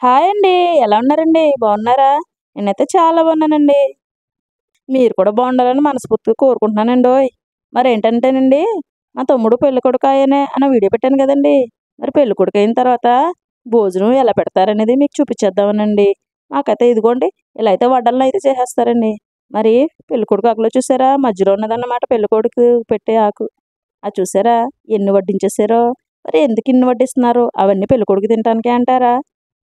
Hi అండి. ఎలా ఉన్నారండి? బాగున్నారా? నేనైతే చాలా బాగున్నానండి. మీరు కూడా బాగుండాలని మనస్ఫూర్తిగా కోరుకుంటున్నానండోయ్! మరేంటంటేనండి, మా తమ్ముడు పెళ్ళికొడుకాయనే అన్న వీడియో పెట్టాను కదండీ! మరి పెళ్ళికొడుకయిన తర్వాత భోజనం ఎలా పెడతారనేది మీకు చూపిచ్చేద్దామనండి. మాకైతే ఇదిగోండి ఇలా అయితే వడ్డలనైతే చేసేస్తారండి. మరి పెళ్ళికొడుకు ఆకులో చూసారా? మధ్యలో ఉన్నదన్నమాట పెళ్ళికొడుకు పెట్టే ఆకు. అది చూసారా? ఎన్ని వడ్డించేసారో! మరి ఎందుకు ఇన్ని వడ్డిస్తున్నారో? అవన్నీ పెళ్ళికొడుకు తినటానికే అంటారా?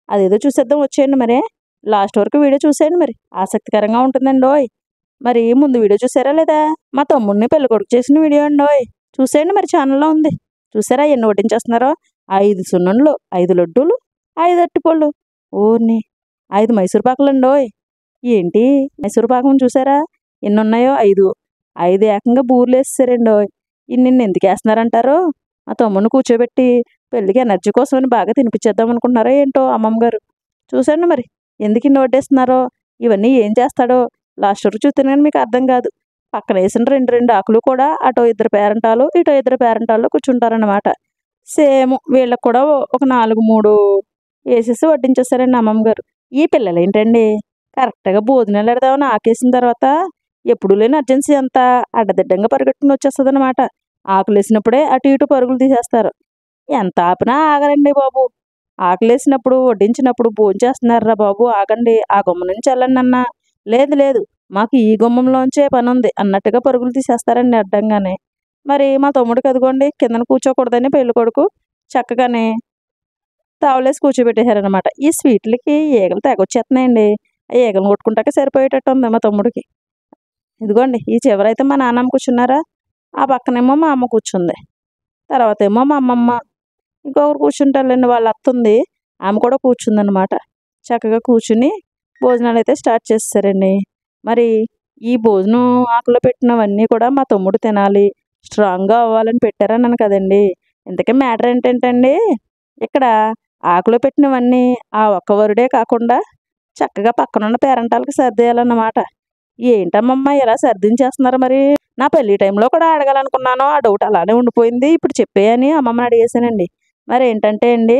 అదేదో చూసేద్దాం వచ్చేయండి మరి. లాస్ట్ వరకు వీడియో చూసేయండి మరి. ఆసక్తికరంగా ఉంటుందండోయ్! మరి ముందు వీడియో చూసారా లేదా? మా తమ్ముడిని పెళ్ళికొడుకు చేసిన వీడియో అండోయ్! చూసేయండి మరి ఛానల్‌లో ఉంది. చూసారా ఎన్ని వడ్డించేస్తున్నారో? 5 సున్నుండలు, 5 లడ్డూలు, 5 అరటిపళ్ళు. ఓర్ని! 5 మైసూర్ పాకులండోయ్! ఏంటి మైసూర్ పాకం చూసారా? ఎన్నున్నాయో 5. 5 ఏకంగా బూరెలేసేసారండోయ్! ఇన్నిన్ని ఎందుకేస్తున్నారంటారు? మా తమ్ముడిని కూర్చోబెట్టి పెళ్ళికి ఎనర్జీ కోసమని బాగా తినిపిచ్చేద్దాం అనుకుంటున్నారో ఏంటో అమ్మమ్మ గారు. చూసండి మరి. ఎందుకిన్ని వడ్డేస్తున్నారో, ఇవన్నీ ఏం చేస్తాడో లాస్ట్ వరకు చూస్తేనే గాని మీకు అర్థం కాదు. పక్కనేసిన 2, 2 ఆకులు కూడా అటో ఇద్దరు పేరంటాలు, ఇటో ఇద్దరు పేరంటాల్లో కూర్చుంటారనమాట. సేమ్ వీళ్ళకి కూడా ఒక 4, 3 ఏసేసి వడ్డించేసారండి అమ్మమ్మ గారు. ఈ పిల్లలేంటండి కరెక్ట్‌గా భోజనాలు ఎడదామని ఆకేసిన తర్వాత ఎప్పుడు లేని అర్జెన్సీ అంతా అడ్డదిడ్డంగా పరిగెట్టుకొని వచ్చేస్తదనమాట. ఆకులేసినప్పుడే అటు ఇటు పరుగులు తీసేస్తారు. ఎంత ఆపినా ఆగరండి బాబు. ఆకలేసినప్పుడు, వడ్డించినప్పుడు భోంచేస్తున్నారురా బాబు ఆగండి. ఆ గుమ్మం నుంచి ఎళ్ళండన్నా. లేదు లేదు మాకు ఈ గుమ్మంలోంచే పనుంది అన్నట్టుగా పరుగులు తీసేస్తారండి అడ్డంగానే. మరి మా తమ్ముడికి అదిగోండి కిందన కూర్చోకూడదని పెళ్ళికొడుకు చక్కగానే తావలేసి కూర్చోబెట్టేశారనమాట. ఈ స్వీట్‌లకి ఈగలు తెగొచ్చేత్తన్నాయండి. ఆ ఈగలను కొట్టుకుంటాకే సరిపోయేటట్టుంది మా తమ్ముడికి. ఇదిగోండి ఈ చివరైతే మా నాన్నమ్మ కూర్చున్నారా? ఆ పక్కనేమో మా అమ్మ కూర్చుంది. తర్వాతేమో మా అమ్మమ్మ. ఇంకొకరు కూర్చుంటారులెండి వాళ్ళ అత్తుంది. ఆమె కూడా కూర్చుందనమాట. చక్కగా కూర్చుని భోజనాలైతే స్టార్ట్ చేసేసారండి. మరి ఈ భోజనం ఆకులో పెట్టినవన్నీ కూడా మా తమ్ముడు తినాలి. స్ట్రాంగ్‌గా అవ్వాలని పెట్టారన్నాను కదండీ! ఇంతకీ మ్యాటర్ ఏంటంటండి, ఇక్కడ ఆకులో పెట్టినవన్నీ ఆ ఒక్క వరుడే కాకుండా చక్కగా పక్కనున్న పేరంటాలకి సర్దేయాలన్నమాట. ఏంటమ్మమ్మ ఇలా సర్దించేస్తున్నారు మరి? నా పెళ్లి టైంలో కూడా అడగాలనుకున్నాను. ఆ డౌట్ అలానే ఉండిపోయింది. ఇప్పుడు చెప్పేయని అమ్మమ్మని అడిగేసానండి. మరేంటంటే అండి,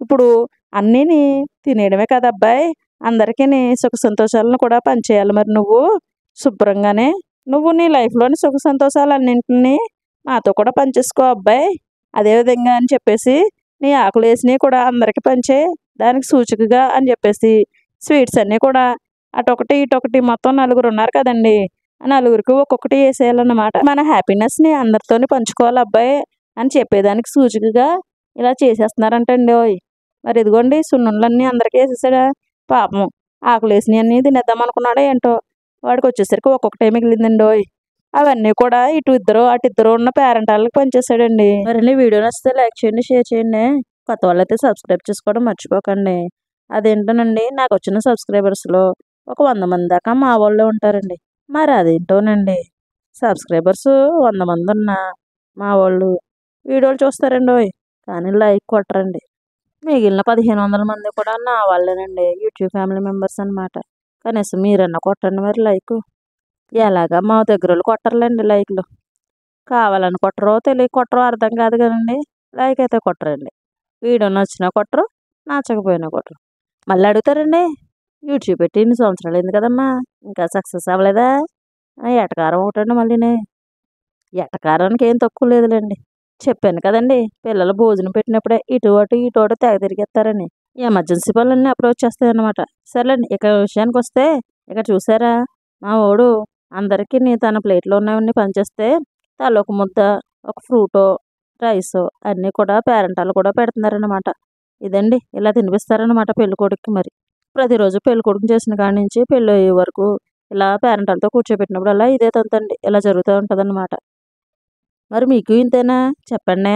ఇప్పుడు అన్నీని తినేయడమే కదబ్బాయ్! అందరికిని సుఖ సంతోషాలను కూడా పంచేయాలి మరి నువ్వు. శుభ్రంగానే నువ్వు నీ లైఫ్‌లోని సుఖ సంతోషాలన్నింటిని మాతో కూడా పంచేసుకో అబ్బాయ్. అదే విధంగా అని చెప్పేసి నీ ఆకలేసినయి కూడా అందరికి పంచేయి. దానికి సూచికగా అని చెప్పేసి స్వీట్స్ అన్నీ కూడా అటొకటి, ఇటొకటి మొత్తం నలుగురున్నారు కదండీ! ఆ నలుగురికి ఒక్కొక్కటి ఏసేయాలన్నమాట. మన హ్యాపీనెస్‌ని అందరితోని పంచుకోవాలి అబ్బాయి అని చెప్పేదానికి సూచికగా ఇలా చేసేస్తున్నారంటండోయ్! మరి ఇదిగోండి సున్నుండలన్నీ అందరికీ ఏసేసాడా? పాపం ఆకలేసినయన్నీ తినేద్దాం అనుకున్నాడో ఏంటో! వాడికొచ్చేసరికి ఒక్కొక్కటే మిగిలిందండోయ్! అవన్నీ కూడా ఇటు ఇద్దరు, అటు ఇద్దరు ఉన్న పేరంటాళ్ళకి పంచేసాడండి. మరండి వీడియో నచ్చితే లైక్ చేయండి, షేర్ చేయండి. కొత్త వాళ్ళైతే సబ్స్క్రైబ్ చేసుకోవడం మర్చిపోకండి. అదేంటోనండి నాకొచ్చిన సబ్స్క్రైబర్స్‌లో ఒక 100 మంది దాకా మా వాళ్ళే ఉంటారండి. మరి అదేంటోనండి సబ్స్క్రైబర్స్ 100 మందున్నా మా వోళ్ళు వీడియోలు చూస్తారండోయ్! కానీ లైక్ కొట్టరండి. మిగిలిన 1500 మంది కూడా నా వాళ్ళేనండి. యూట్యూబ్ ఫ్యామిలీ మెంబర్స్ అనమాట. కనీసం మీరన్నా కొట్టండి మరి లైకు. ఎలాగా మా దగ్గరోళ్ళు కొట్టరులేండి లైకులు. కావాలని కొట్టరో, తెలియక కొట్టరో అర్థం కాదు కదండీ! లైక్ అయితే కొట్టరండి. వీడియో నచ్చినా కొట్టరు, నచ్చకపోయినా కొట్టరు. మళ్ళీ అడుగుతారండి, యూట్యూబ్ పెట్టి ఇన్ని సంవత్సరాలయింది కదమ్మా! ఇంకా సక్సెస్ అవ్వలేదా? ఎటకారం ఒకటండి మళ్ళీని. ఎటకారానికి ఏం తక్కువ లేదులేండి. చెప్పాను కదండీ! పిల్లలు భోజనం పెట్టినప్పుడే ఇటు అటు, ఇటు అటు తెగ తిరిగేత్తారని. ఎమర్జెన్సీ పనులన్నీ అప్పుడే వచ్చేస్తాయన్నమాట. సర్లేండి ఇక విషయానికొస్తే ఇక్కడ చూసారా? మా వోడు అందరికిని తన ప్లేట్‌లో ఉన్నవన్నీ పంచేస్తే తలోక ముద్ద, ఒక ఫ్రూటో, రైసో అన్నీ కూడా పేరంటాలు కూడా పెడుతున్నారన్నమాట. ఇదండి ఇలా తినిపిస్తారన్నమాట పెళ్ళికొడుక్కి మరి. ప్రతిరోజు పెళ్ళికొడుకుని చేసిన కాడి నుంచి పెళ్ళయ్యే వరకు ఇలా పేరంటాలతో కూర్చోబెట్టినప్పుడల్లా ఇదే తంతండి. ఇలా జరుగుతూ ఉంటదన్నమాట. మరి మీకు ఇంతేనా? చెప్పండే.